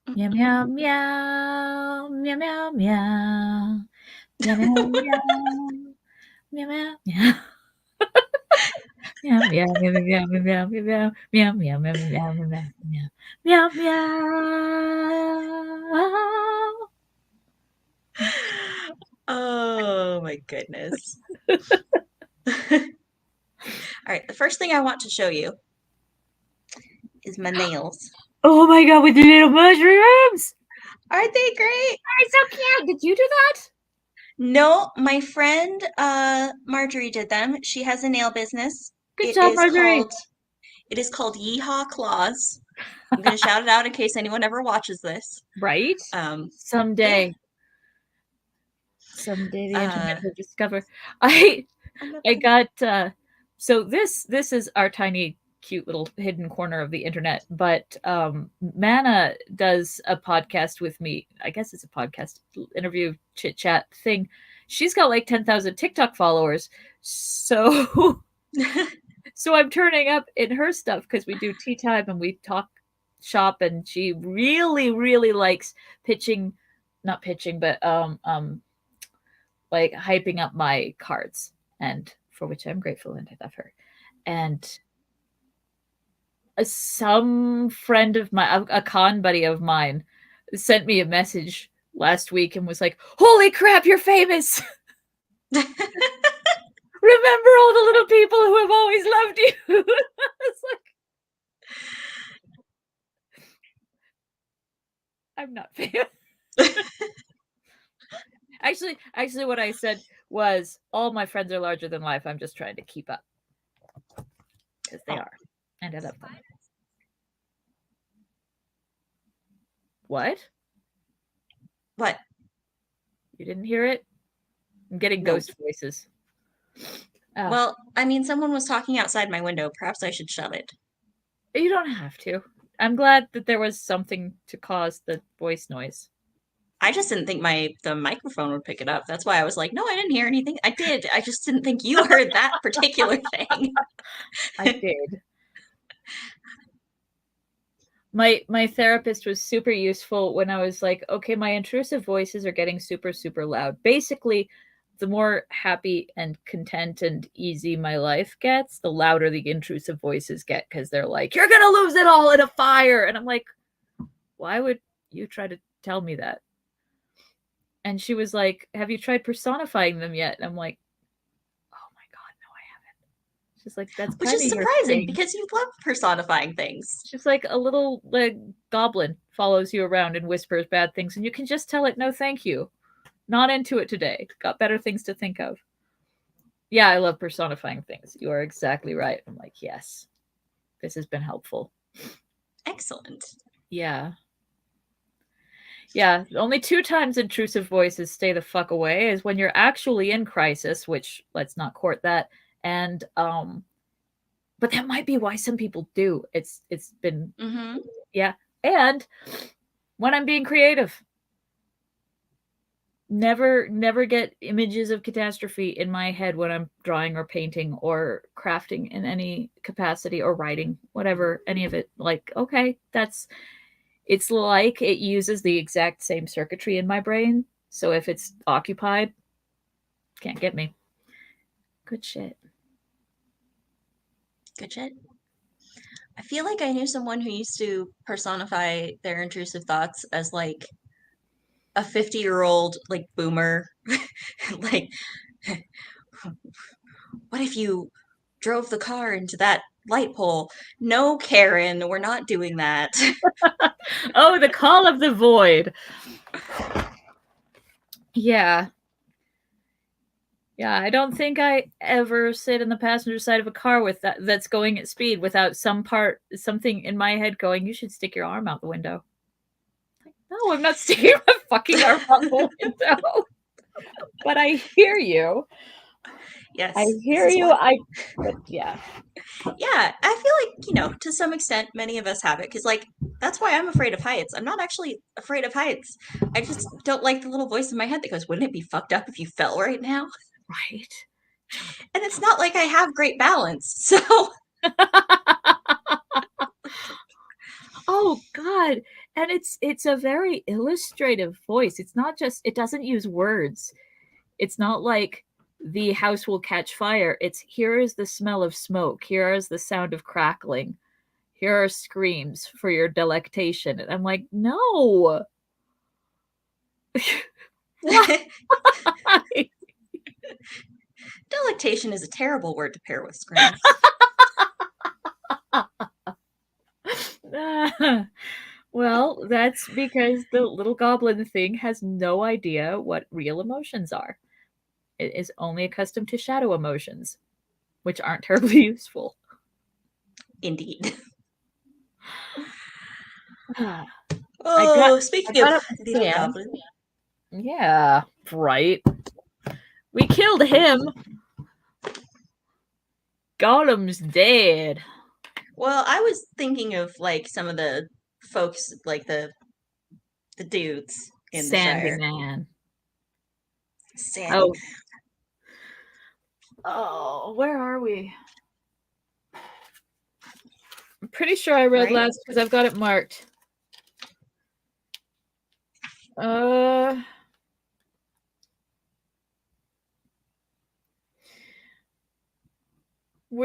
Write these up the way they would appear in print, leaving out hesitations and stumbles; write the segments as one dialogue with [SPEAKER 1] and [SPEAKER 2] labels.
[SPEAKER 1] Meow meow meow meow meow meow meow meow meow meow meow. Meow meow meow meow meow meow meow meow meow meow meow meow meow meow.
[SPEAKER 2] Oh my goodness. All right, the first thing I want to show you is my nails.
[SPEAKER 1] Oh my god, with the little mushrooms!
[SPEAKER 2] Aren't they great?
[SPEAKER 1] They're so cute. Did you do that?
[SPEAKER 2] No, my friend Marjorie did them. She has a nail business.
[SPEAKER 1] Good
[SPEAKER 2] It
[SPEAKER 1] job,
[SPEAKER 2] is
[SPEAKER 1] Marjorie.
[SPEAKER 2] called it is called Yeehaw Claws. I'm gonna shout it out in case anyone ever watches this.
[SPEAKER 1] Right?
[SPEAKER 2] Um, yeah.
[SPEAKER 1] Someday, someday the internet
[SPEAKER 2] Uh,
[SPEAKER 1] will discover. I
[SPEAKER 2] I'm not
[SPEAKER 1] I
[SPEAKER 2] gonna.
[SPEAKER 1] got so this is our tiny cute little hidden corner of the internet, but Mana does a podcast with me. I guess it's a podcast interview chit chat thing. She's got like 10,000 TikTok followers. So so I'm turning up in her stuff because we do tea time and we talk shop, and she really likes pitching, not pitching, but like hyping up my cards, and for which I'm grateful and I love her. And some friend of mine, a con buddy of mine, sent me a message last week and was like, "Holy crap, you're famous! Remember all the little people who have always loved you." It's like, I'm not famous. Actually, what I said was, all my friends are larger than life. I'm just trying to keep up because they
[SPEAKER 2] Oh,
[SPEAKER 1] are, and I love them. What?
[SPEAKER 2] what?
[SPEAKER 1] You didn't hear it? I'm getting
[SPEAKER 2] Nope.
[SPEAKER 1] ghost voices. Oh,
[SPEAKER 2] Well, I mean, someone was talking outside my window. Perhaps I should shut it.
[SPEAKER 1] you don't have to. I'm glad that there was something to cause the voice noise.
[SPEAKER 2] I just didn't think the microphone would pick it up. That's why I was like, no, I didn't hear anything. I did. I just didn't think you heard that particular thing.
[SPEAKER 1] I did. My therapist was super useful when I was like, okay, my intrusive voices are getting super loud. Basically, the more happy and content and easy my life gets, the louder the intrusive voices get, because they're like, you're gonna lose it all in a fire. And I'm like, why would you try to tell me that? And she was like, have you tried personifying them yet? And I'm like, oh my god, no, I haven't. She's like, that's
[SPEAKER 2] Which
[SPEAKER 1] kind
[SPEAKER 2] is
[SPEAKER 1] of your
[SPEAKER 2] surprising
[SPEAKER 1] thing.
[SPEAKER 2] because you love personifying things.
[SPEAKER 1] She's like, a little like goblin follows you around and whispers bad things, and you can just tell it, no thank you, not into it today, got better things to think of. Yeah, I love personifying things. You are exactly right. I'm like, yes, this has been helpful.
[SPEAKER 2] Excellent.
[SPEAKER 1] Yeah. Yeah, only two times intrusive voices stay the fuck away is when you're actually in crisis, which let's not court that. And but that might be why some people do. It's been,
[SPEAKER 2] Mm-hmm.
[SPEAKER 1] yeah. And when I'm being creative, never get images of catastrophe in my head when I'm drawing or painting or crafting in any capacity, or writing, whatever, any of it. Like, okay, that's, it's like it uses the exact same circuitry in my brain. So if it's occupied, can't get me. Good shit.
[SPEAKER 2] Good shit. I feel like I knew someone who used to personify their intrusive thoughts as like a 50-year-old like boomer. Like, what if you drove the car into that light pole? No, Karen, we're not doing that.
[SPEAKER 1] Oh, the call of the void. Yeah. Yeah, I don't think I ever sit in the passenger side of a car with that's going at speed without something in my head going, you should stick your arm out the window. Like, no, I'm not sticking my fucking arm out the window. But I hear you. I
[SPEAKER 2] Yes, this
[SPEAKER 1] hear
[SPEAKER 2] is
[SPEAKER 1] you.
[SPEAKER 2] why.
[SPEAKER 1] But yeah.
[SPEAKER 2] Yeah, I feel like, to some extent, many of us have it because, like, that's why I'm afraid of heights. I'm not actually afraid of heights. I just don't like the little voice in my head that goes, wouldn't it be fucked up if you fell right now?
[SPEAKER 1] Right.
[SPEAKER 2] And it's not like I have great balance. So,
[SPEAKER 1] Oh God. And it's a very illustrative voice. It's not just it doesn't use words. It's not like the house will catch fire. It's here is the smell of smoke. Here is the sound of crackling. Here are screams for your delectation. And I'm like, no. Why?
[SPEAKER 2] Delectation is a terrible word to pair with screams.
[SPEAKER 1] Well, that's because the little goblin thing has no idea what real emotions are. It is only accustomed to shadow emotions, which aren't terribly useful.
[SPEAKER 2] Indeed.
[SPEAKER 1] I got
[SPEAKER 2] Oh,
[SPEAKER 1] I
[SPEAKER 2] speaking of
[SPEAKER 1] got up the
[SPEAKER 2] little
[SPEAKER 1] stand.
[SPEAKER 2] goblin.
[SPEAKER 1] Yeah, right. We killed him. Golem's dead.
[SPEAKER 2] Well, I was thinking of like some of the folks, like the dudes in the Shire.
[SPEAKER 1] Sandyman.
[SPEAKER 2] Sandy
[SPEAKER 1] Oh, where are we? I'm pretty sure I read
[SPEAKER 2] right?
[SPEAKER 1] last because I've got it marked. Uh,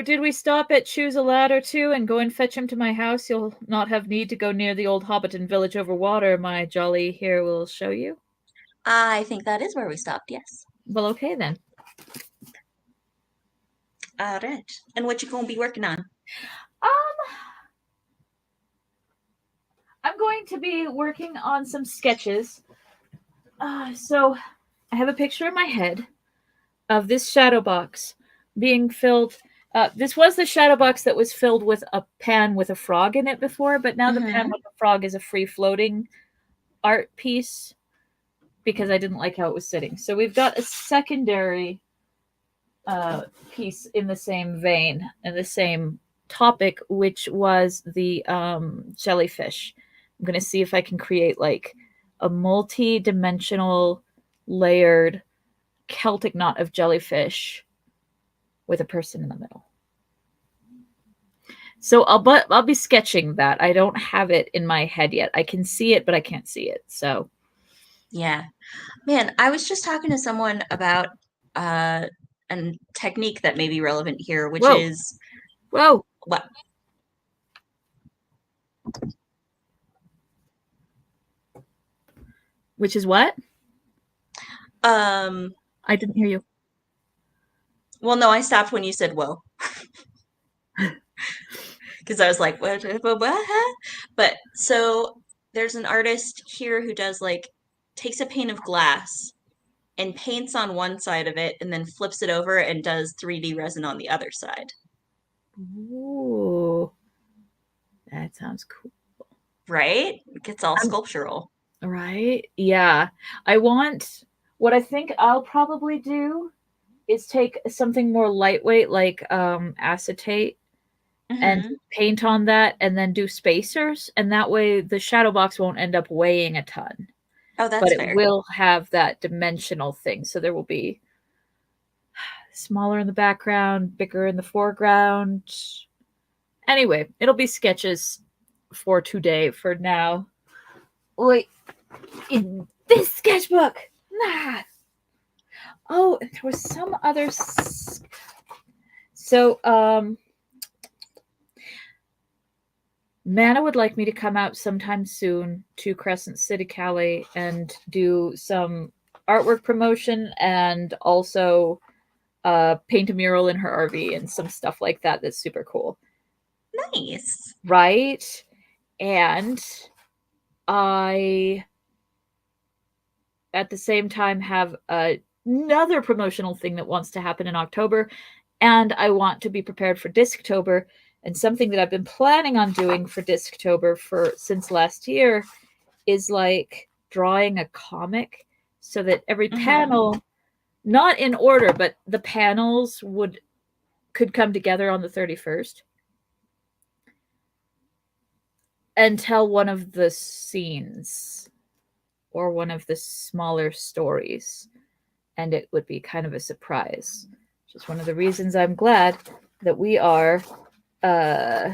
[SPEAKER 1] did we stop at choose a lad or two and go and fetch him to my house? You'll not have need to go near the old Hobbiton village over water. My jolly here will show you.
[SPEAKER 2] I think that is where we stopped, yes.
[SPEAKER 1] Well, okay then.
[SPEAKER 2] All right. And what you gonna be working on?
[SPEAKER 1] Um, I'm going to be working on some sketches. So I have a picture in my head of this shadow box being filled. This was the shadow box that was filled with a pan with a frog in it before, but now the pan
[SPEAKER 2] Mm-hmm.
[SPEAKER 1] with the frog is a free floating art piece because I didn't like how it was sitting. So we've got a secondary piece in the same vein and the same topic, which was the jellyfish. I'm going to see if I can create like a multi dimensional layered Celtic knot of jellyfish with a person in the middle. So I'll be sketching that. I don't have it in my head yet. I can see it, but I can't see it. So
[SPEAKER 2] Yeah. Man, I was just talking to someone about uh a technique that may be relevant here, which
[SPEAKER 1] whoa,
[SPEAKER 2] is
[SPEAKER 1] whoa,
[SPEAKER 2] what
[SPEAKER 1] which is what?
[SPEAKER 2] um
[SPEAKER 1] I didn't hear you.
[SPEAKER 2] well no, I stopped when you said whoa. Because I was like, what? But so there's an artist here who does like takes a pane of glass and paints on one side of it and then flips it over and does 3D resin on the other side.
[SPEAKER 1] Ooh, that sounds cool.
[SPEAKER 2] Right? It gets all
[SPEAKER 1] I'm,
[SPEAKER 2] sculptural.
[SPEAKER 1] right? Yeah. I want what I think I'll probably do is take something more lightweight like acetate and
[SPEAKER 2] Hmm.
[SPEAKER 1] paint on that and then do spacers and that way the shadow box won't end up weighing a ton,
[SPEAKER 2] Oh,
[SPEAKER 1] but
[SPEAKER 2] that's
[SPEAKER 1] it
[SPEAKER 2] fair.
[SPEAKER 1] will have that dimensional thing. So there will be smaller in the background, bigger in the foreground. Anyway, it'll be sketches for today for now. Wait, in this sketchbook. Nah. Oh, and there was some other. So, Mana would like me to come out sometime soon to Crescent City, Cali, and do some artwork promotion and also paint a mural in her RV and some stuff like that. That's super cool,
[SPEAKER 2] Nice.
[SPEAKER 1] right? And I, at the same time, have another promotional thing that wants to happen in October, and I want to be prepared for Disctober. And something that I've been planning on doing for Disctober for since last year is like drawing a comic so that every
[SPEAKER 2] Hmm.
[SPEAKER 1] panel, not in order, but the panels could come together on the 31st and tell one of the scenes or one of the smaller stories, and it would be kind of a surprise, which is one of the reasons I'm glad that we are uh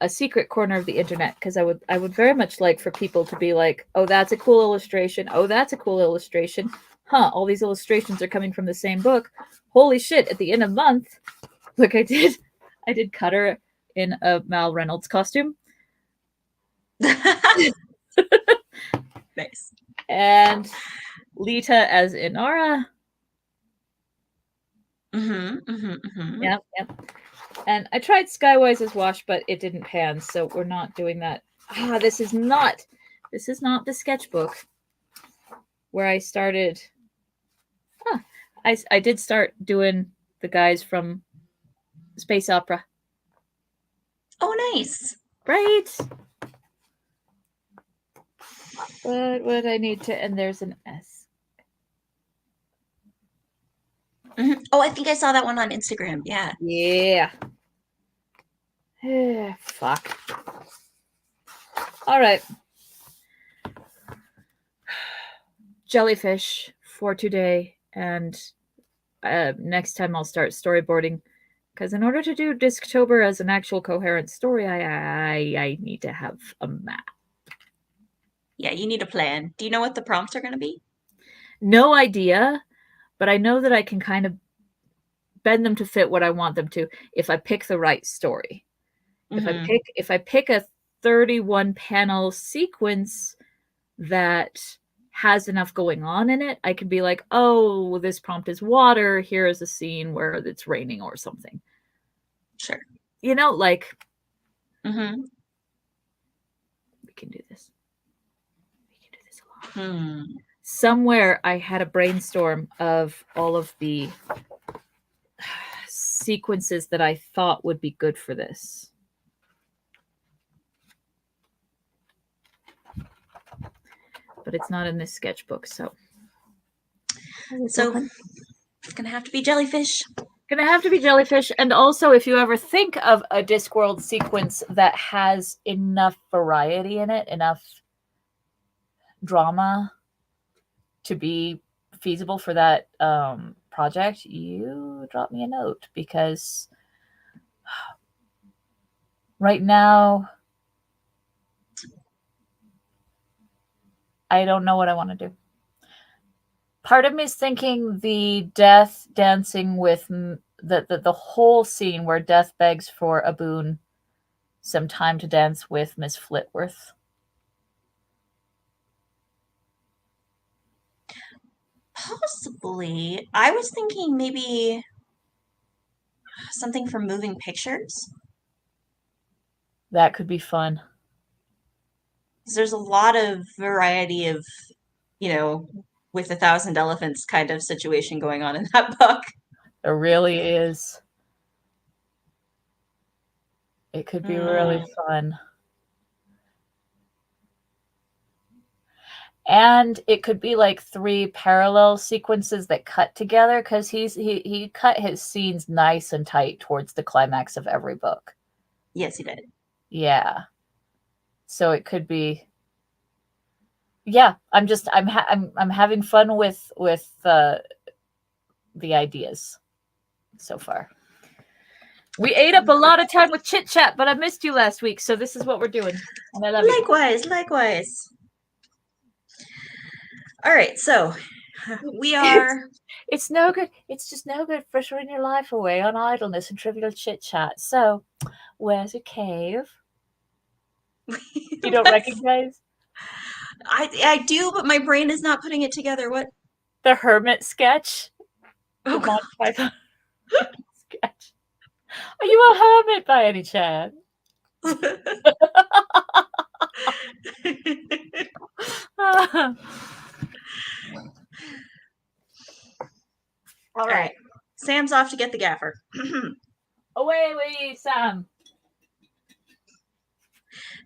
[SPEAKER 1] a secret corner of the internet, because I would very much like for people to be like, oh, that's a cool illustration. Oh, that's a cool illustration. Huh, all these illustrations are coming from the same book. Holy shit, at the end of the month, look, I did Cutter in a Mal Reynolds costume.
[SPEAKER 2] Nice.
[SPEAKER 1] And Lita as Inara. Yep, yep. And I tried Skywise as Wash, but it didn't pan, so we're not doing that. This is not the sketchbook where I started. I did start doing the guys from Space Opera.
[SPEAKER 2] Oh, nice.
[SPEAKER 1] Right? What would I need to? And there's an S.
[SPEAKER 2] Oh, I think I saw that one on Instagram. Yeah.
[SPEAKER 1] Yeah. Fuck. All right. Jellyfish for today, and next time I'll start storyboarding, because in order to do Disctober as an actual coherent story, I need to have a map.
[SPEAKER 2] Yeah, you need a plan. Do you know what the prompts are going to be?
[SPEAKER 1] No idea, but I know that I can kind of bend them to fit what I want them to if I pick the right story. If I pick a 31 panel sequence that has enough going on in it, I could be like, oh, this prompt is water. Here is a scene where it's raining or something.
[SPEAKER 2] Sure.
[SPEAKER 1] You know, like,
[SPEAKER 2] we
[SPEAKER 1] can do this. We can do this a lot. Somewhere I had a brainstorm of all of the sequences that I thought would be good for this. But it's not in this sketchbook, so
[SPEAKER 2] it's gonna have to be jellyfish.
[SPEAKER 1] Gonna have to be jellyfish. And also, if you ever think of a Discworld sequence that has enough variety in it, enough drama to be feasible for that project, you drop me a note, because right now I don't know what I want to do. Part of me is thinking the Death dancing with the whole scene where Death begs for a boon, some time to dance with Miss Flitworth.
[SPEAKER 2] Possibly. I was thinking maybe something from Moving Pictures.
[SPEAKER 1] That could be fun.
[SPEAKER 2] There's a lot of variety of, with 1,000 elephants kind of situation going on in that book.
[SPEAKER 1] There really is. It could be really fun. And it could be like 3 parallel sequences that cut together, because he cut his scenes nice and tight towards the climax of every book.
[SPEAKER 2] Yes, he did.
[SPEAKER 1] Yeah. So it could be. Yeah, I'm having fun with the ideas so far. We ate up a lot of time with chit chat, but I missed you last week, so this is what we're doing. And I love
[SPEAKER 2] you. Likewise. All right, so we are.
[SPEAKER 1] It's no good. It's just no good frittering your life away on idleness and trivial chit chat. So, where's your cave? You don't recognize?
[SPEAKER 2] I do, but my brain is not putting it together. What?
[SPEAKER 1] The hermit sketch.
[SPEAKER 2] Oh,
[SPEAKER 1] the Monty Python sketch. Are you a hermit by any chance?
[SPEAKER 2] All right. Sam's off to get the gaffer.
[SPEAKER 1] Away, Sam.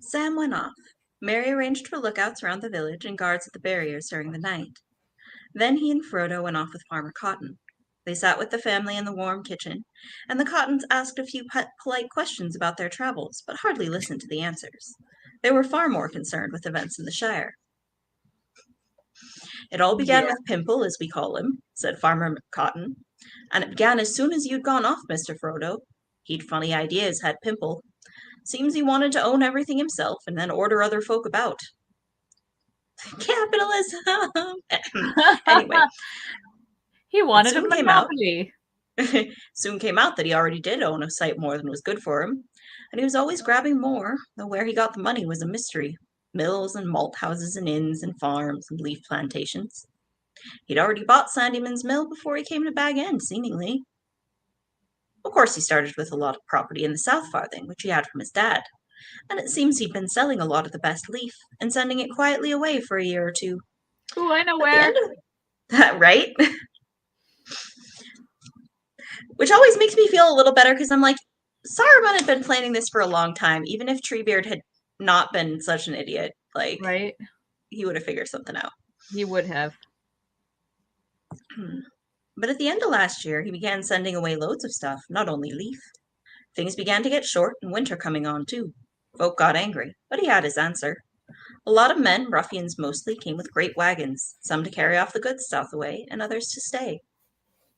[SPEAKER 2] Sam went off. Mary arranged for lookouts around the village and guards at the barriers during the night. Then he and Frodo went off with Farmer Cotton. They sat with the family in the warm kitchen, and the Cottons asked a few polite questions about their travels, but hardly listened to the answers. They were far more concerned with events in the Shire. It all began with Pimple, as we call him, said Farmer Cotton. And it began as soon as you'd gone off, Mr. Frodo. He'd funny ideas, had Pimple. Seems he wanted to own everything himself and then order other folk about. Capitalism! Anyway,
[SPEAKER 1] He
[SPEAKER 2] it
[SPEAKER 1] wanted a
[SPEAKER 2] soon came out
[SPEAKER 1] monopoly.
[SPEAKER 2] soon came out that he already did own a sight more than was good for him, and he was always grabbing more, though where he got the money was a mystery. Mills and malt houses and inns and farms and leaf plantations. He'd already bought Sandyman's mill before he came to Bag End, seemingly. Of course, he started with a lot of property in the South Farthing, which he had from his dad, and it seems he'd been selling a lot of the best leaf and sending it quietly away for a year or two.
[SPEAKER 1] Ooh, I know
[SPEAKER 2] At the
[SPEAKER 1] where.
[SPEAKER 2] end of that, right? Which always makes me feel a little better because I'm like, Saruman had been planning this for a long time. Even if Treebeard had not been such an idiot, like,
[SPEAKER 1] Right?
[SPEAKER 2] he would have figured something out.
[SPEAKER 1] He would have.
[SPEAKER 2] But at the end of last year, he began sending away loads of stuff, not only leaf. Things began to get short, and winter coming on, too. Folk got angry, but he had his answer. A lot of men, ruffians mostly, came with great wagons, some to carry off the goods south away, and others to stay.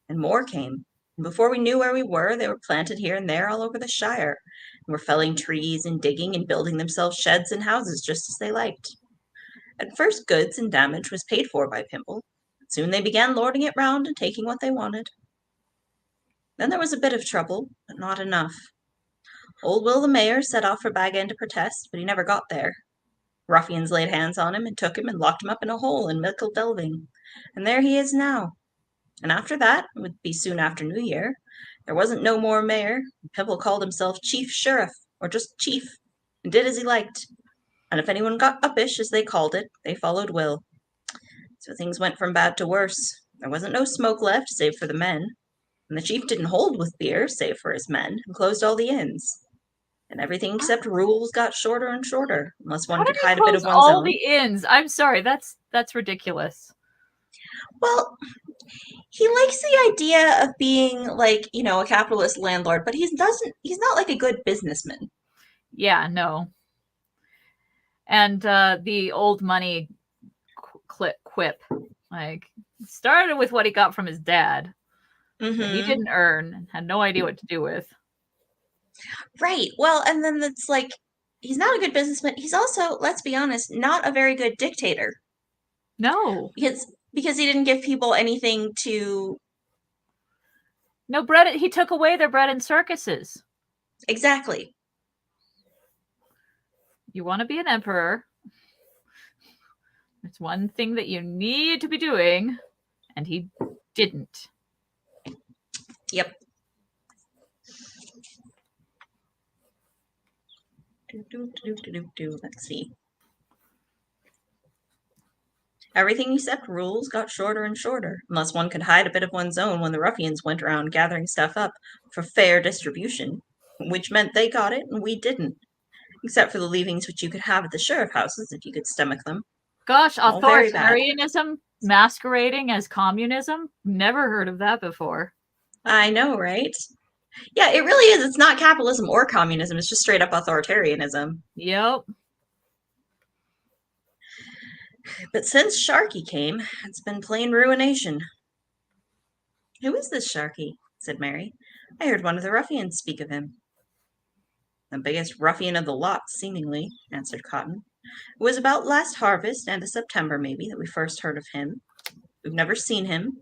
[SPEAKER 2] And more came. And before we knew where we were, they were planted here and there all over the Shire, and were felling trees and digging and building themselves sheds and houses just as they liked. At first, goods and damage was paid for by Pimple. Soon they began lording it round and taking what they wanted. Then there was a bit of trouble, but not enough. Old Will the mayor set off for Bag End to protest, but he never got there. Ruffians laid hands on him and took him and locked him up in a hole in Mickle Delving, and there he is now. And after that, it would be soon after New Year, there wasn't no more mayor. Pimple called himself Chief Sheriff, or just Chief, and did as he liked. And if anyone got uppish, as they called it, they followed Will. So things went from bad to worse. There wasn't no smoke left, save for the men, and the chief didn't hold with beer, save for his men, and closed all the inns. And everything except rules got shorter and shorter, unless
[SPEAKER 1] How
[SPEAKER 2] one
[SPEAKER 1] did
[SPEAKER 2] could
[SPEAKER 1] he
[SPEAKER 2] hide a bit
[SPEAKER 1] close
[SPEAKER 2] of one's
[SPEAKER 1] all
[SPEAKER 2] own.
[SPEAKER 1] the inns? I'm sorry, that's ridiculous.
[SPEAKER 2] Well, he likes the idea of being like, a capitalist landlord, but he's not like a good businessman.
[SPEAKER 1] Yeah, no. And the old money quip, like, started with what he got from his dad that he
[SPEAKER 2] Mm-hmm.
[SPEAKER 1] didn't earn and had no idea what to do with.
[SPEAKER 2] Right. Well, and then it's like he's not a good businessman. He's also, let's be honest, not a very good dictator.
[SPEAKER 1] No.
[SPEAKER 2] Because he didn't give people anything to
[SPEAKER 1] No bread. He took away their bread and circuses.
[SPEAKER 2] exactly.
[SPEAKER 1] You want to be an emperor. It's one thing that you need to be doing, and he didn't.
[SPEAKER 2] Yep. Let's see. Everything except rules got shorter and shorter, unless one could hide a bit of one's own when the ruffians went around gathering stuff up for fair distribution, which meant they got it and we didn't, except for the leavings which you could have at the sheriff houses if you could stomach them.
[SPEAKER 1] Gosh,
[SPEAKER 2] All very bad.
[SPEAKER 1] authoritarianism masquerading as communism? Never heard of that before.
[SPEAKER 2] I know, right? Yeah, it really is. It's not capitalism or communism. It's just straight up authoritarianism.
[SPEAKER 1] Yep.
[SPEAKER 2] But since Sharky came, it's been plain ruination. Who is this Sharky? Said Mary. I heard one of the ruffians speak of him. The biggest ruffian of the lot, seemingly, answered Cotton. It was about last harvest, end of September maybe, that we first heard of him. We've never seen him,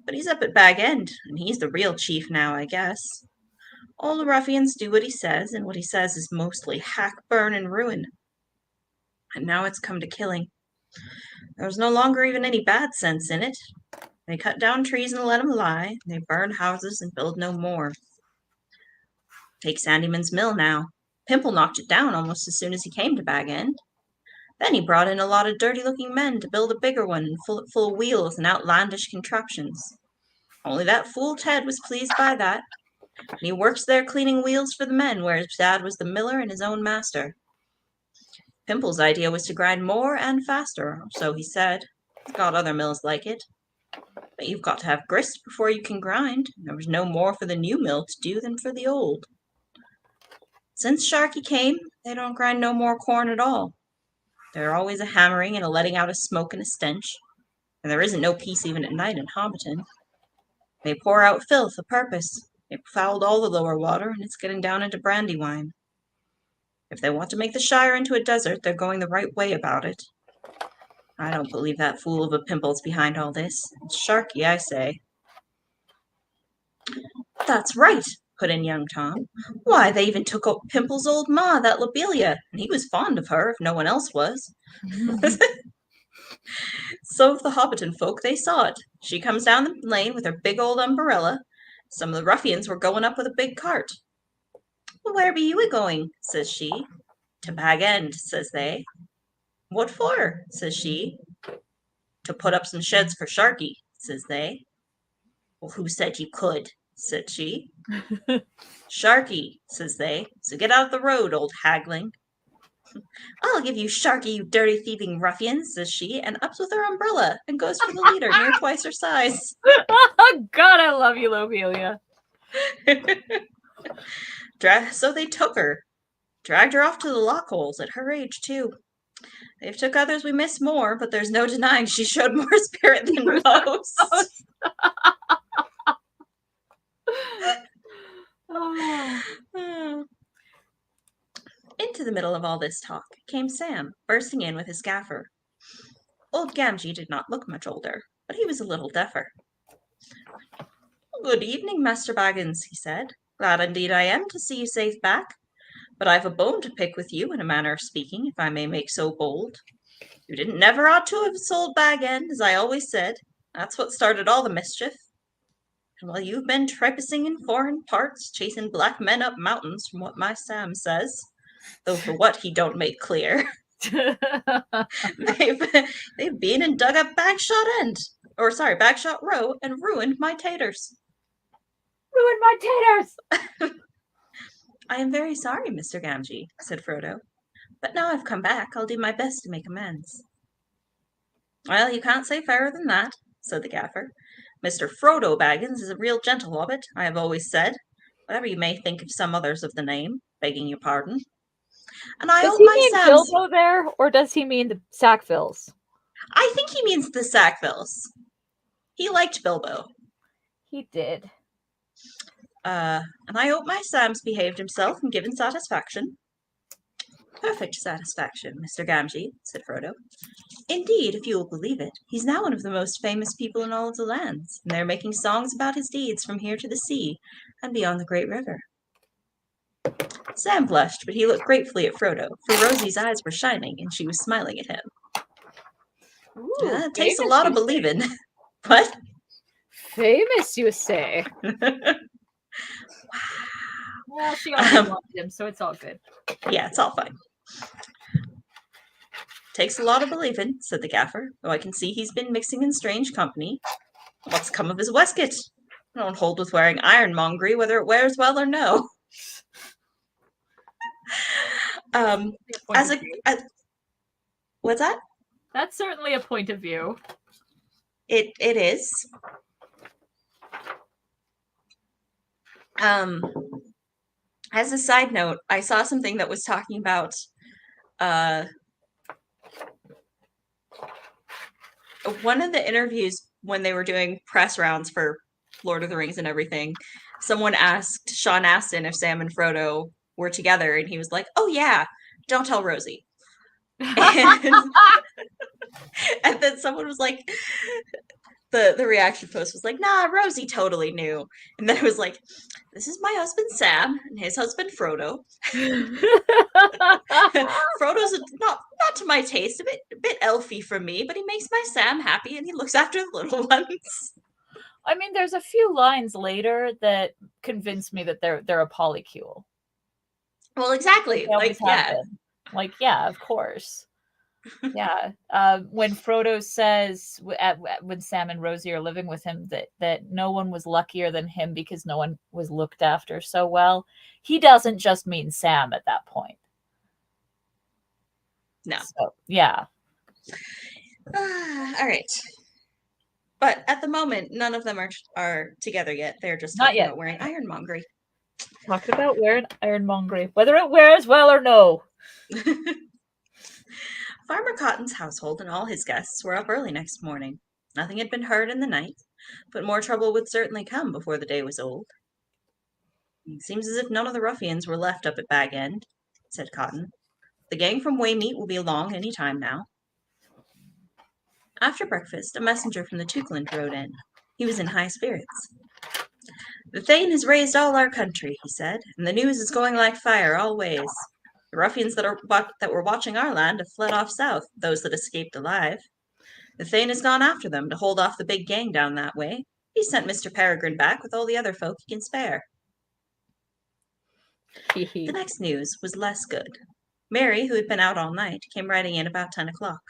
[SPEAKER 2] but he's up at Bag End, and he's the real chief now, I guess. All the ruffians do what he says, and what he says is mostly hack, burn, and ruin. And now it's come to killing. There's no longer even any bad sense in it. They cut down trees and let 'em lie. They burn houses and build no more. Take Sandyman's mill now. Pimple knocked it down almost as soon as he came to Bag End. Then he brought in a lot of dirty-looking men to build a bigger one and full of wheels and outlandish contraptions. Only that fool Ted was pleased by that, and he works there cleaning wheels for the men, where his dad was the miller and his own master. Pimple's idea was to grind more and faster, so he said. He's got other mills like it. But you've got to have grist before you can grind. There was no more for the new mill to do than for the old. Since Sharky came, they don't grind no more corn at all. There's always a hammering and a letting out of smoke and a stench, and there isn't no peace even at night in Hobbiton. They pour out filth a purpose. They fouled all the lower water, and it's getting down into Brandywine. If they want to make the Shire into a desert, they're going the right way about it. I don't believe that fool of a Pimple's behind all this. It's Sharky, I say. That's right, put in young Tom. Why, they even took up Pimple's old ma, that Lobelia, and he was fond of her, if no one else was. So of the Hobbiton folk, they saw it. She comes down the lane with her big old umbrella. Some of the ruffians were going up with a big cart. Well, where be you a-going? Says she. To Bag End, says they. What for? Says she. To put up some sheds for Sharky, says they. Well, who said you could? Said she. Sharky, says they. So get out of the road, old haggling. I'll give you Sharky, you dirty thieving ruffians, says she, and ups with her umbrella and goes for the leader near twice her size.
[SPEAKER 1] Oh, God, I love you, Lobelia.
[SPEAKER 2] So they took her. Dragged her off to the lockholes at her age, too. They've took others we miss more, but there's no denying she showed more spirit than most. Into the middle of all this talk came Sam, bursting in with his gaffer. Old Gamgee did not look much older, but he was a little deafer. Good evening, Master Baggins, he said. Glad indeed I am to see you safe back. But I've a bone to pick with you, in a manner of speaking, if I may make so bold. You didn't never ought to have sold Bag End, as I always said. That's what started all the mischief. And while you've been tripacing in foreign parts, chasing black men up mountains, from what my Sam says, though for what he don't make clear, they've been and dug up Bagshot Row, and ruined my taters.
[SPEAKER 1] Ruined my taters!
[SPEAKER 2] I am very sorry, Mr. Gamgee, said Frodo. But now I've come back, I'll do my best to make amends. Well, you can't say fairer than that, said the gaffer. Mr. Frodo Baggins is a real gentle hobbit, I have always said, whatever you may think of some others of the name, begging your pardon. And I
[SPEAKER 1] Does
[SPEAKER 2] hope
[SPEAKER 1] he
[SPEAKER 2] my
[SPEAKER 1] mean
[SPEAKER 2] Sam's...
[SPEAKER 1] Bilbo there, or does he mean the Sackvilles?
[SPEAKER 2] I think he means the Sackvilles. He liked Bilbo.
[SPEAKER 1] He did.
[SPEAKER 2] And I hope my Sam's behaved himself and given satisfaction. Perfect satisfaction, Mr. Gamgee, said Frodo. Indeed, if you will believe it, he's now one of the most famous people in all of the lands, and they're making songs about his deeds from here to the sea, and beyond the great river. Sam blushed, but he looked gratefully at Frodo, for Rosie's eyes were shining, and she was smiling at him. It takes a lot of believing. What?
[SPEAKER 1] Famous, you say? Well, she already wanted him, so it's all good.
[SPEAKER 2] Yeah, it's all fine. Takes a lot of believing, said the gaffer, though I can see he's been mixing in strange company. What's come of his waistcoat? I don't hold with wearing ironmongery, whether it wears well or no. What's that?
[SPEAKER 1] That's certainly a point of view.
[SPEAKER 2] It is. As a side note, I saw something that was talking about one of the interviews when they were doing press rounds for Lord of the Rings and everything. Someone asked Sean Astin if Sam and Frodo were together, and he was like, "Oh yeah, don't tell Rosie." And then someone was like, the reaction post was like, "Nah, Rosie totally knew." And then it was like, "This is my husband Sam and his husband Frodo." Frodo's not to my taste, a bit elfy for me, but he makes my Sam happy and he looks after the little ones.
[SPEAKER 1] I mean, there's a few lines later that convince me that they're a polycule.
[SPEAKER 2] Well, exactly. Like, yeah.
[SPEAKER 1] Like, yeah, of course. Yeah. When Frodo says when Sam and Rosie are living with him that no one was luckier than him because no one was looked after so well, he doesn't just mean Sam at that point.
[SPEAKER 2] No.
[SPEAKER 1] So, yeah.
[SPEAKER 2] All right. But at the moment, none of them are together yet. They're just talking about wearing ironmongery.
[SPEAKER 1] Talking about wearing ironmongery, whether it wears well or no.
[SPEAKER 2] Farmer Cotton's household and all his guests were up early next morning. Nothing had been heard in the night, but more trouble would certainly come before the day was old. It seems as if none of the ruffians were left up at Bag End. said Cotton. "The gang from Waymeet will be along any time now." After breakfast, a messenger from the Tookland rode in. He was in high spirits. "The Thane has raised all our country," he said, "and the news is going like fire all ways. The ruffians that were watching our land have fled off south, those that escaped alive. The Thane has gone after them to hold off the big gang down that way. He sent Mr. Peregrine back with all the other folk he can spare." The next news was less good. Mary, who had been out all night, came riding in about 10 o'clock.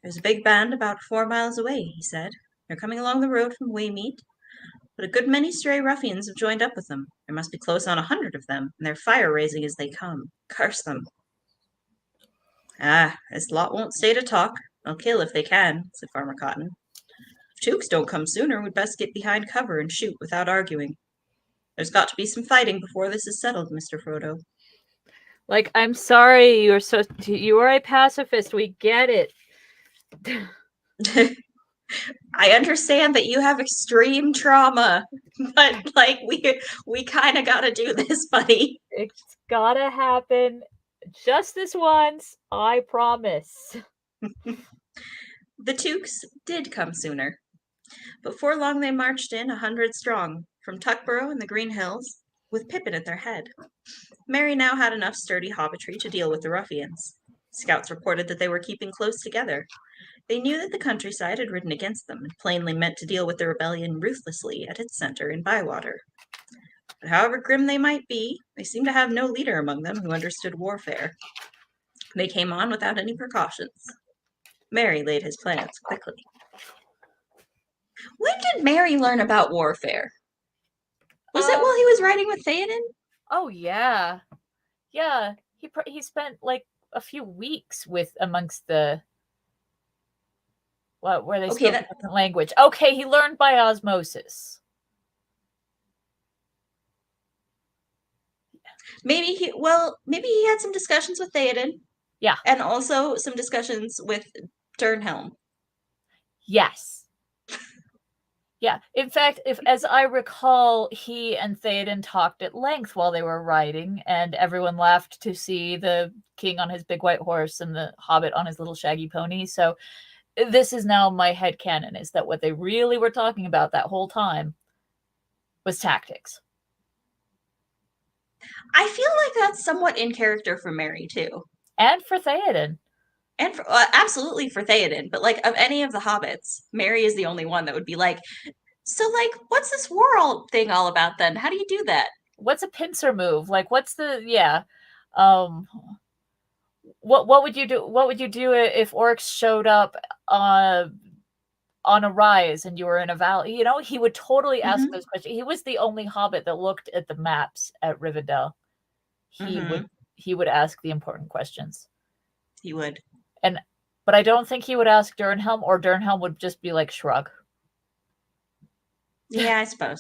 [SPEAKER 2] "There's a big band about 4 miles away," he said. "They're coming along the road from Waymeet, but a good many stray ruffians have joined up with them. There must be close on 100 of them, and they're fire-raising as they come. Curse them." "Ah, this lot won't stay to talk. They'll kill if they can," said Farmer Cotton. "If Tooks don't come sooner, we'd best get behind cover and shoot without arguing. There's got to be some fighting before this is settled, Mr. Frodo."
[SPEAKER 1] Like, I'm sorry, you are a pacifist. We get it.
[SPEAKER 2] I understand that you have extreme trauma, but like we kind of got to do this, buddy.
[SPEAKER 1] It's gotta happen just this once, I promise.
[SPEAKER 2] The Tooks did come sooner. Before long they marched in 100 strong, from Tuckborough and the Green Hills, with Pippin at their head. Mary now had enough sturdy hobbitry to deal with the ruffians. Scouts reported that they were keeping close together. They knew that the countryside had ridden against them, and plainly meant to deal with the rebellion ruthlessly at its center in Bywater. But however grim they might be, they seemed to have no leader among them who understood warfare. They came on without any precautions. Mary laid his plans quickly. When did Mary learn about warfare? Was it while he was riding with Theoden?
[SPEAKER 1] Oh yeah, yeah. He spent like a few weeks amongst the where they spoke a different language. Okay, he learned by osmosis.
[SPEAKER 2] Maybe he had some discussions with Theoden.
[SPEAKER 1] Yeah.
[SPEAKER 2] And also some discussions with Durnhelm.
[SPEAKER 1] Yes. Yeah. In fact, as I recall, he and Theoden talked at length while they were riding, and everyone laughed to see the king on his big white horse and the hobbit on his little shaggy pony. So this is now my headcanon, is that what they really were talking about that whole time was tactics.
[SPEAKER 2] I feel like that's somewhat in character for Mary, too.
[SPEAKER 1] And for Theoden.
[SPEAKER 2] And absolutely for Theoden, but like of any of the hobbits, Mary is the only one that would be like, "So like, what's this war thing all about then? How do you do that?
[SPEAKER 1] What's a pincer move? Like, what's the what would you do? What would you do if orcs showed up on a rise and you were in a valley?" You know, he would totally ask those questions. He was the only hobbit that looked at the maps at Rivendell. He would ask the important questions.
[SPEAKER 2] He would.
[SPEAKER 1] But I don't think he would ask Durnhelm, or Durnhelm would just be like, shrug.
[SPEAKER 2] Yeah, I suppose.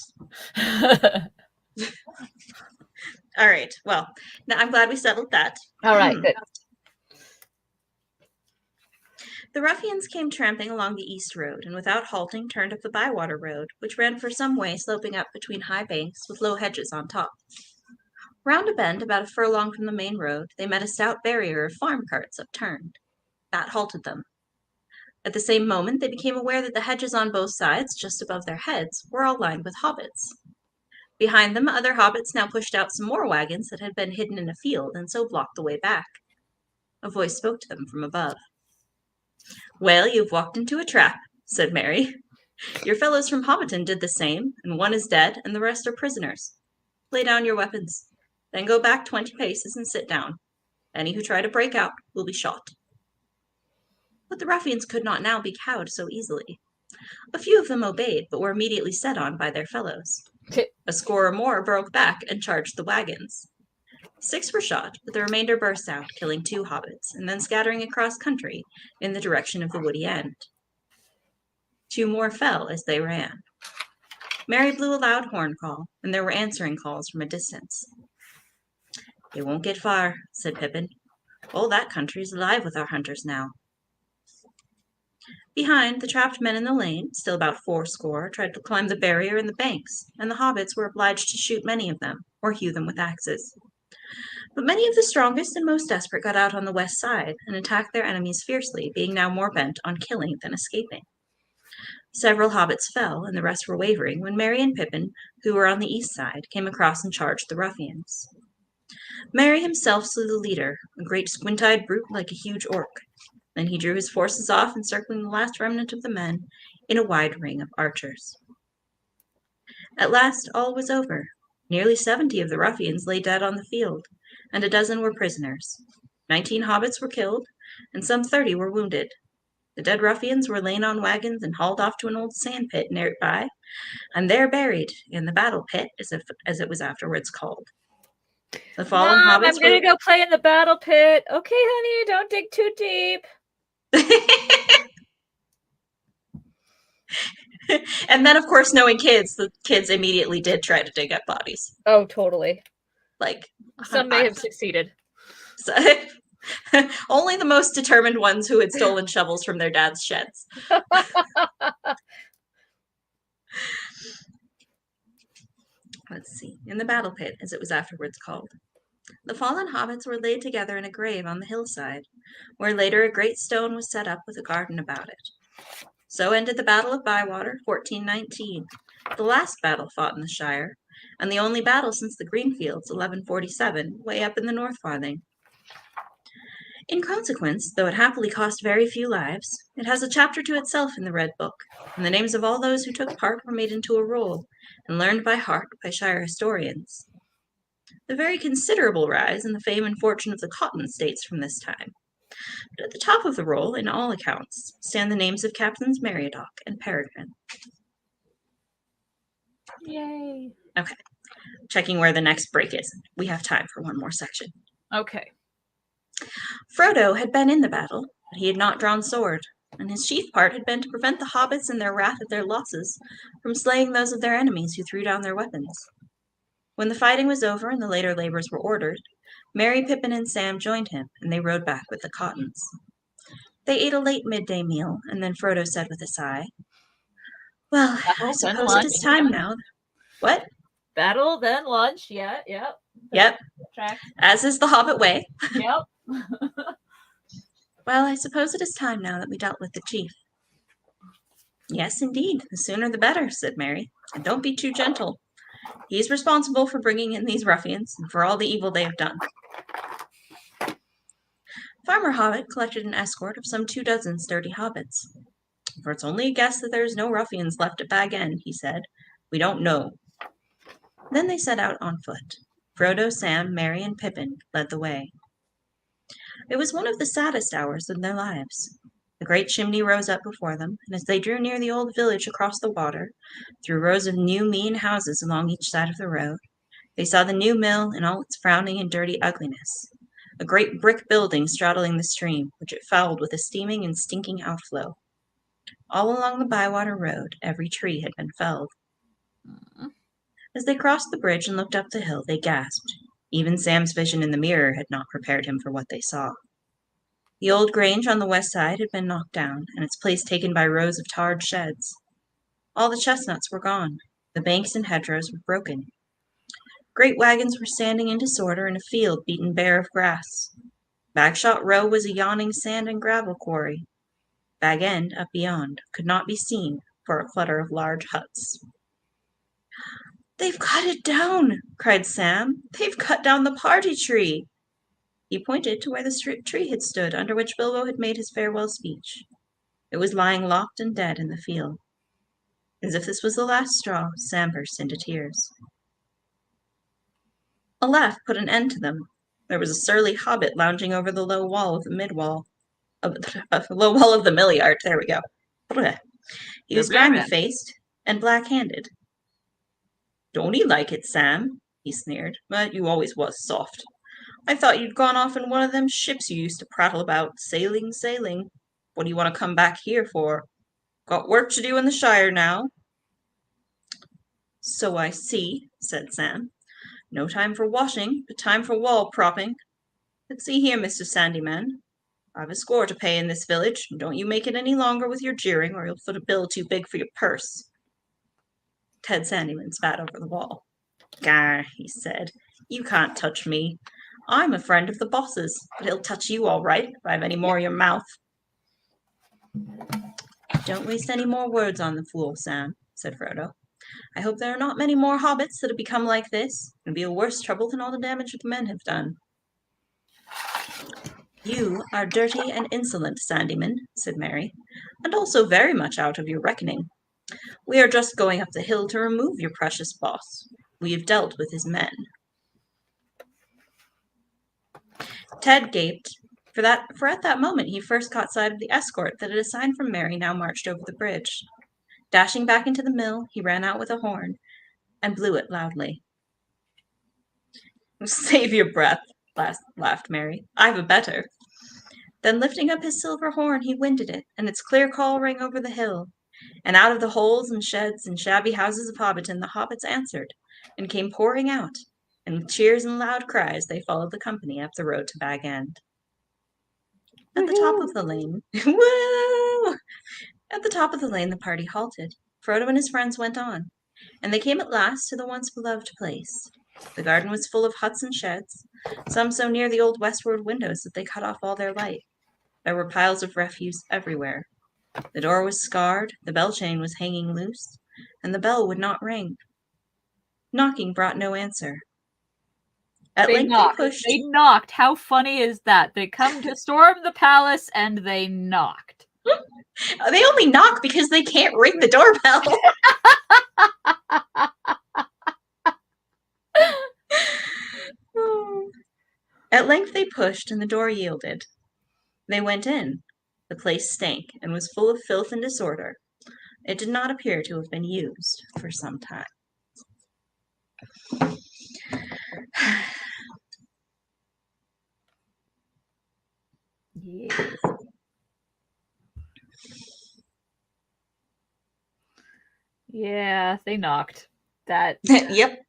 [SPEAKER 2] All right. Well, now I'm glad we settled that.
[SPEAKER 1] All right, good.
[SPEAKER 2] The ruffians came tramping along the east road, and without halting turned up the Bywater road, which ran for some way sloping up between high banks with low hedges on top. Round a bend about a furlong from the main road, they met a stout barrier of farm carts upturned. That halted them. At the same moment, they became aware that the hedges on both sides, just above their heads, were all lined with hobbits. Behind them, other hobbits now pushed out some more wagons that had been hidden in a field and so blocked the way back. A voice spoke to them from above. "Well, you've walked into a trap," said Mary. "Your fellows from Hobbiton did the same, and one is dead and the rest are prisoners. Lay down your weapons. Then go back 20 paces and sit down. Any who try to break out will be shot." But the ruffians could not now be cowed so easily. A few of them obeyed, but were immediately set on by their fellows. A score or more broke back and charged the wagons. 6 were shot, but the remainder burst out, killing 2 hobbits, and then scattering across country in the direction of the woody end. 2 more fell as they ran. Mary blew a loud horn call, and there were answering calls from a distance. "They won't get far," said Pippin. "All that country is alive with our hunters now." Behind, the trapped men in the lane, still about 80, tried to climb the barrier and the banks, and the hobbits were obliged to shoot many of them, or hew them with axes. But many of the strongest and most desperate got out on the west side and attacked their enemies fiercely, being now more bent on killing than escaping. Several hobbits fell, and the rest were wavering, when Merry and Pippin, who were on the east side, came across and charged the ruffians. Merry himself slew the leader, a great squint-eyed brute like a huge orc. Then he drew his forces off, encircling the last remnant of the men in a wide ring of archers. At last all was over. Nearly 70 of the ruffians lay dead on the field, and a dozen were prisoners. 19 hobbits were killed, and some 30 were wounded. The dead ruffians were laid on wagons and hauled off to an old sand pit near by, and there buried in the battle pit, as it was afterwards called. The fallen
[SPEAKER 1] Mom,
[SPEAKER 2] hobbits
[SPEAKER 1] I'm gonna go play in the battle pit. Okay, honey, don't dig too deep.
[SPEAKER 2] And then, of course, knowing kids, the kids immediately did try to dig up bodies.
[SPEAKER 1] Oh, totally.
[SPEAKER 2] Like,
[SPEAKER 1] some may have succeeded.
[SPEAKER 2] So, only the most determined ones who had stolen shovels from their dad's sheds. Let's see. In the battle pit, as it was afterwards called. The fallen hobbits were laid together in a grave on the hillside, where later a great stone was set up with a garden about it. So ended the Battle of Bywater, 1419, the last battle fought in the Shire, and the only battle since the Greenfields, 1147, way up in the North Farthing. In consequence, though it happily cost very few lives, it has a chapter to itself in the Red Book, and the names of all those who took part were made into a roll and learned by heart by Shire historians. The very considerable rise in the fame and fortune of the Cotton dates from this time. But at the top of the roll, in all accounts, stand the names of Captains Meriadoc and Peregrine.
[SPEAKER 1] Yay.
[SPEAKER 2] Okay. Checking where the next break is. We have time for one more section.
[SPEAKER 1] Okay.
[SPEAKER 2] Frodo had been in the battle, but he had not drawn sword, and his chief part had been to prevent the hobbits in their wrath at their losses from slaying those of their enemies who threw down their weapons. When the fighting was over and the later labors were ordered, Merry, Pippin, and Sam joined him, and they rode back with the Cottons. They ate a late midday meal, and then Frodo said with a sigh, "Well, I suppose it is time now." What?
[SPEAKER 1] Battle, then lunch. Yeah.
[SPEAKER 2] Yep. As is the Hobbit way.
[SPEAKER 1] Yep.
[SPEAKER 2] Well, I suppose it is time now that we dealt with the chief. Yes, indeed. The sooner the better, said Merry. And don't be too gentle. He's responsible for bringing in these ruffians and for all the evil they have done. Farmer Hobbit collected an escort of some 24 sturdy hobbits. For it's only a guess that there is no ruffians left at Bag End, he said. We don't know. Then they set out on foot. Frodo, Sam, Merry, and Pippin led the way. It was one of the saddest hours of their lives. The great chimney rose up before them, and as they drew near the old village across the water, through rows of new, mean houses along each side of the road, they saw the new mill in all its frowning and dirty ugliness, a great brick building straddling the stream, which it fouled with a steaming and stinking outflow. All along the Bywater road, every tree had been felled. As they crossed the bridge and looked up the hill, they gasped. Even Sam's vision in the mirror had not prepared him for what they saw. The old grange on the west side had been knocked down, and its place taken by rows of tarred sheds. All the chestnuts were gone. The banks and hedgerows were broken. Great wagons were standing in disorder in a field beaten bare of grass. Bagshot Row was a yawning sand and gravel quarry. Bag End, up beyond, could not be seen for a clutter of large huts. "They've cut it down!" cried Sam. "They've cut down the party tree!" He pointed to where the tree had stood under which Bilbo had made his farewell speech. It was lying lopped and dead in the field. As if this was the last straw, Sam burst into tears. A laugh put an end to them. There was a surly hobbit lounging over the low wall of the low wall of the milliard. There we go. He was grimy-faced and black-handed. "Don't he like it, Sam?" he sneered. "But you always was soft. I thought you'd gone off in one of them ships you used to prattle about, sailing, sailing. What do you want to come back here for? Got work to do in the Shire now." "So I see," said Sam. "No time for washing, but time for wall propping. But see here, Mr. Sandyman, I've a score to pay in this village, and don't you make it any longer with your jeering, or you'll foot a bill too big for your purse." Ted Sandyman spat over the wall. "Gar," he said, "you can't touch me. I'm a friend of the boss's, but he'll touch you all right if I have any more in your mouth. Don't waste any more words on the fool, Sam, said Frodo. I hope there are not many more hobbits that have become like this. It'll be a worse trouble than all the damage the men have done. You are dirty and insolent, Sandyman, said Merry, and also very much out of your reckoning. We are just going up the hill to remove your precious boss. We have dealt with his men. Ted gaped, for at that moment he first caught sight of the escort that at a sign from Merry now marched over the bridge. Dashing back into the mill, he ran out with a horn and blew it loudly. Save your breath, laughed Merry. I've a better. Then lifting up his silver horn, he winded it, and its clear call rang over the hill. And out of the holes and sheds and shabby houses of Hobbiton the hobbits answered, and came pouring out, and with cheers and loud cries they followed the company up the road to Bag End. At the top of the lane, woo! At the top of the lane the party halted. Frodo and his friends went on, and they came at last to the once beloved place. The garden was full of huts and sheds, some so near the old westward windows that they cut off all their light. There were piles of refuse everywhere. The door was scarred, the bell chain was hanging loose, and the bell would not ring. Knocking brought no answer. At length they pushed.
[SPEAKER 1] They knocked. How funny is that? They come to storm the palace and they knocked.
[SPEAKER 2] They only knock because they can't ring the doorbell. At length they pushed, and the door yielded. They went in. The place stank and was full of filth and disorder. It did not appear to have been used for some time.
[SPEAKER 1] Yes. Yeah, they knocked. That.
[SPEAKER 2] Yep.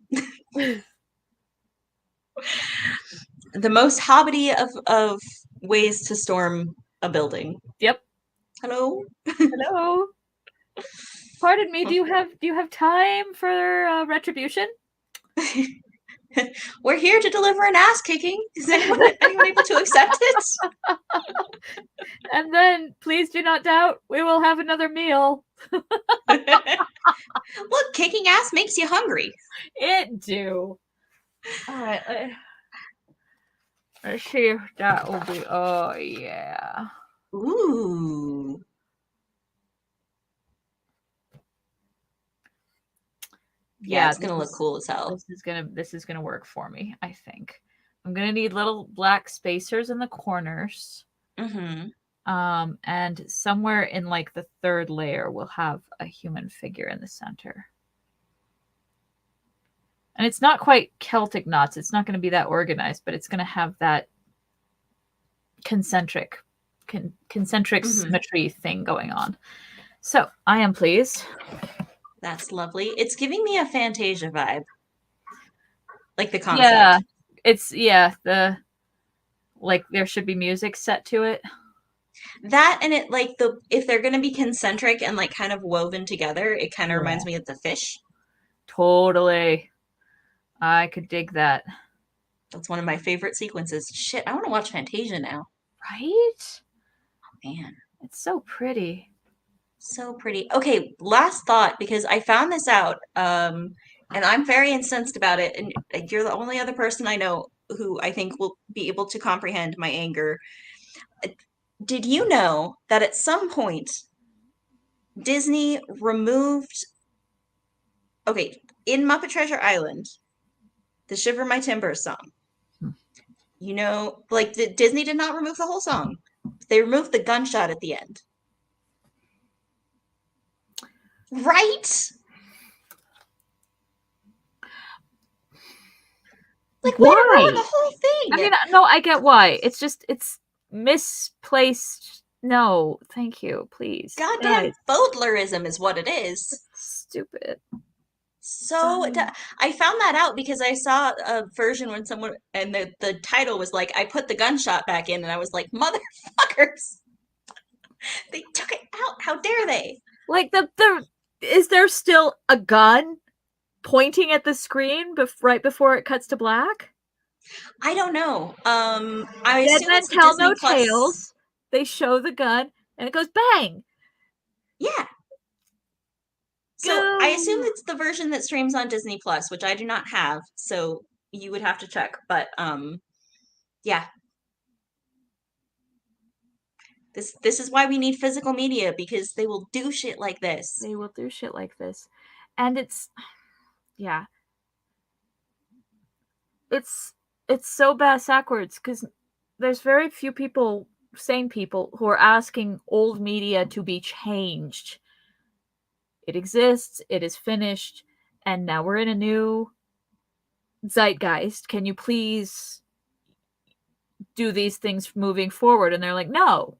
[SPEAKER 2] The most hobbity of ways to storm a building.
[SPEAKER 1] Yep.
[SPEAKER 2] Hello.
[SPEAKER 1] Hello. Pardon me. Do you have time for retribution?
[SPEAKER 2] We're here to deliver an ass kicking. Is anyone able to accept it?
[SPEAKER 1] And then, please do not doubt, we will have another meal.
[SPEAKER 2] Look, kicking ass makes you hungry.
[SPEAKER 1] It do. All right. Let's see if that will be. Oh yeah.
[SPEAKER 2] Ooh. Yeah, it's gonna look cool as hell.
[SPEAKER 1] This is gonna work for me, I think. I'm gonna need little black spacers in the corners.
[SPEAKER 2] Mm-hmm.
[SPEAKER 1] And somewhere in like the third layer, we'll have a human figure in the center. And it's not quite Celtic knots. It's not going to be that organized, but it's going to have that concentric symmetry thing going on. So I am pleased.
[SPEAKER 2] That's lovely. It's giving me a Fantasia vibe. Like the concept.
[SPEAKER 1] Yeah, there should be music set to it.
[SPEAKER 2] That and it if they're going to be concentric and like kind of woven together, it kind of reminds me of the fish.
[SPEAKER 1] Totally. I could dig that.
[SPEAKER 2] That's one of my favorite sequences. Shit, I want to watch Fantasia now.
[SPEAKER 1] Right?
[SPEAKER 2] Oh, man.
[SPEAKER 1] It's so pretty.
[SPEAKER 2] So pretty. Okay, last thought, because I found this out, and I'm very incensed about it, and you're the only other person I know who I think will be able to comprehend my anger. Did you know that at some point Disney removed... Okay, in Muppet Treasure Island, the Shiver My Timbers song, you know, Disney did not remove the whole song. They removed the gunshot at the end. Right? Like, why? Ruin the whole thing.
[SPEAKER 1] I mean, no, I get why. It's misplaced. No, thank you, please.
[SPEAKER 2] Goddamn Bodlerism is what it is.
[SPEAKER 1] It's stupid.
[SPEAKER 2] So I found that out because I saw a version when someone, and the title was like, I put the gunshot back in, and I was like, motherfuckers. They took it out. How dare they?
[SPEAKER 1] Like is there still a gun pointing at the screen right before it cuts to black?
[SPEAKER 2] I don't know. I
[SPEAKER 1] Dead
[SPEAKER 2] assume
[SPEAKER 1] Men
[SPEAKER 2] it's the
[SPEAKER 1] Tell
[SPEAKER 2] Disney
[SPEAKER 1] No
[SPEAKER 2] Plus.
[SPEAKER 1] Tales. They show the gun and it goes bang.
[SPEAKER 2] Yeah. So I assume
[SPEAKER 1] Go.
[SPEAKER 2] it's the version that streams on Disney Plus, which I do not have. So you would have to check. But yeah. This is why we need physical media, because they will do shit like this.
[SPEAKER 1] They will do shit like this. And yeah, it's it's so bass backwards because there's very few people, sane people, who are asking old media to be changed. It exists, it is finished, and now we're in a new zeitgeist. Can you please do these things moving forward? And they're like, no,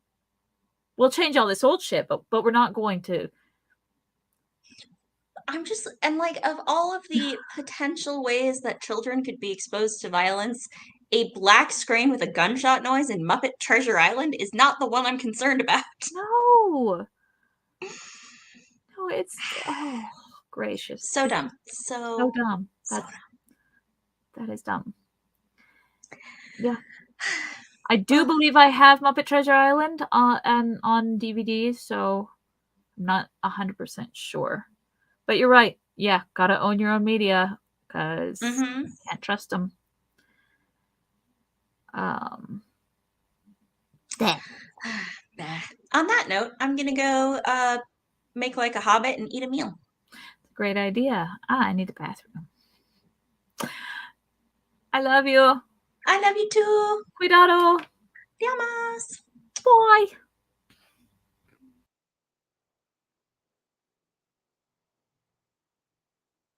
[SPEAKER 1] we'll change all this old shit, but we're not going to.
[SPEAKER 2] I'm just, and like, of all of the potential ways that children could be exposed to violence, a black screen with a gunshot noise in Muppet Treasure Island is not the one I'm concerned about.
[SPEAKER 1] No, no, it's oh gracious,
[SPEAKER 2] So
[SPEAKER 1] it's
[SPEAKER 2] dumb.
[SPEAKER 1] so
[SPEAKER 2] So,
[SPEAKER 1] dumb.
[SPEAKER 2] so
[SPEAKER 1] That is dumb. Yeah, I
[SPEAKER 2] dumb.
[SPEAKER 1] do
[SPEAKER 2] Well,
[SPEAKER 1] believe I have Muppet Treasure Island on DVD, so I'm not 100% sure. But you're right. Yeah, gotta own your own media because
[SPEAKER 2] mm-hmm.
[SPEAKER 1] can't trust them. Um, There.
[SPEAKER 2] On that note, I'm gonna go make like a hobbit and eat a meal.
[SPEAKER 1] Great idea. I need a bathroom. I love you.
[SPEAKER 2] I love you too.
[SPEAKER 1] Cuidado.
[SPEAKER 2] Te amas.
[SPEAKER 1] Bye.